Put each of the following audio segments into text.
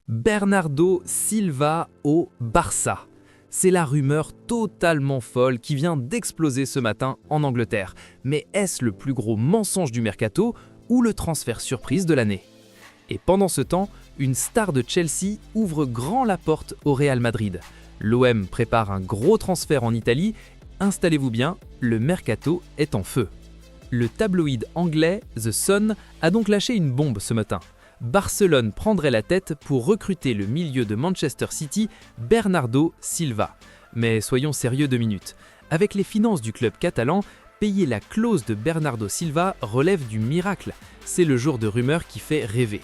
Bernardo Silva au Barça. C'est la rumeur totalement folle qui vient d'exploser ce matin en Angleterre. Mais est-ce le plus gros mensonge du mercato ou le transfert surprise de l'année? Et pendant ce temps, une star de Chelsea ouvre grand la porte au Real Madrid. L'OM prépare un gros transfert en Italie. Installez-vous bien, le mercato est en feu. Le tabloïd anglais The Sun a donc lâché une bombe ce matin. Barcelone prendrait la tête pour recruter le milieu de Manchester City, Bernardo Silva. Mais soyons sérieux 2 minutes. Avec les finances du club catalan, payer la clause de Bernardo Silva relève du miracle. C'est le genre de rumeur qui fait rêver.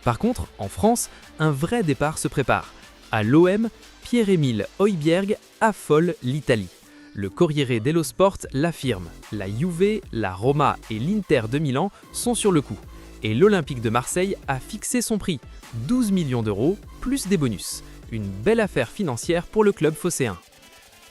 Par contre, en France, un vrai départ se prépare. À l'OM, Pierre-Emile Højbjerg affole l'Italie. Le Corriere dello Sport l'affirme. La Juve, la Roma et l'Inter de Milan sont sur le coup. Et l'Olympique de Marseille a fixé son prix, 12 millions d'euros plus des bonus. Une belle affaire financière pour le club phocéen.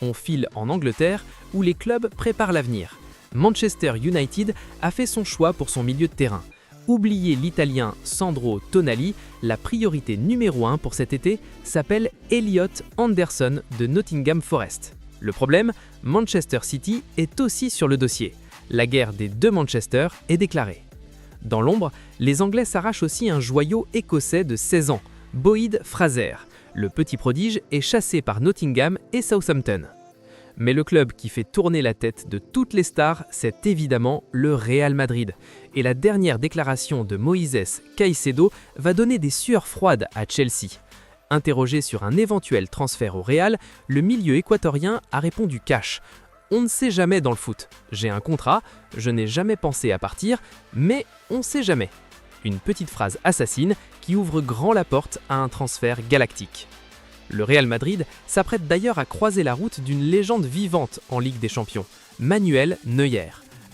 On file en Angleterre où les clubs préparent l'avenir. Manchester United a fait son choix pour son milieu de terrain. Oubliez l'Italien Sandro Tonali, la priorité numéro 1 pour cet été s'appelle Elliot Anderson de Nottingham Forest. Le problème, Manchester City est aussi sur le dossier. La guerre des deux Manchester est déclarée. Dans l'ombre, les Anglais s'arrachent aussi un joyau écossais de 16 ans, Boyd Fraser. Le petit prodige est chassé par Nottingham et Southampton. Mais le club qui fait tourner la tête de toutes les stars, c'est évidemment le Real Madrid. Et la dernière déclaration de Moïse Caicedo va donner des sueurs froides à Chelsea. Interrogé sur un éventuel transfert au Real, le milieu équatorien a répondu cash. On ne sait jamais dans le foot. J'ai un contrat, je n'ai jamais pensé à partir, mais on ne sait jamais. Une petite phrase assassine qui ouvre grand la porte à un transfert galactique. Le Real Madrid s'apprête d'ailleurs à croiser la route d'une légende vivante en Ligue des Champions, Manuel Neuer.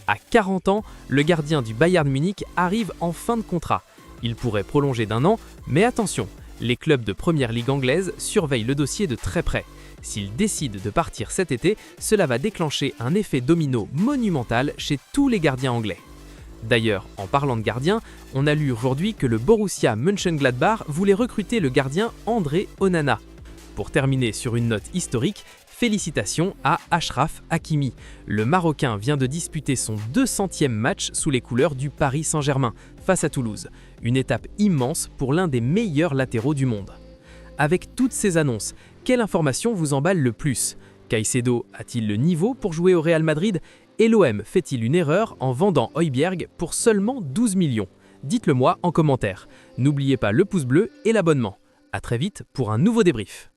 À 40 ans, le gardien du Bayern Munich arrive en fin de contrat. Il pourrait prolonger d'1 an, mais attention, les clubs de première ligue anglaise surveillent le dossier de très près. S'il décide de partir cet été, cela va déclencher un effet domino monumental chez tous les gardiens anglais. D'ailleurs, en parlant de gardiens, on a lu aujourd'hui que le Borussia Mönchengladbach voulait recruter le gardien André Onana. Pour terminer sur une note historique, félicitations à Achraf Hakimi. Le Marocain vient de disputer son 200e match sous les couleurs du Paris Saint-Germain face à Toulouse. Une étape immense pour l'un des meilleurs latéraux du monde. Avec toutes ces annonces, quelle information vous emballe le plus? Caicedo a-t-il le niveau pour jouer au Real Madrid? Et l'OM fait-il une erreur en vendant Højbjerg pour seulement 12 millions? Dites-le moi en commentaire. N'oubliez pas le pouce bleu et l'abonnement. A très vite pour un nouveau débrief.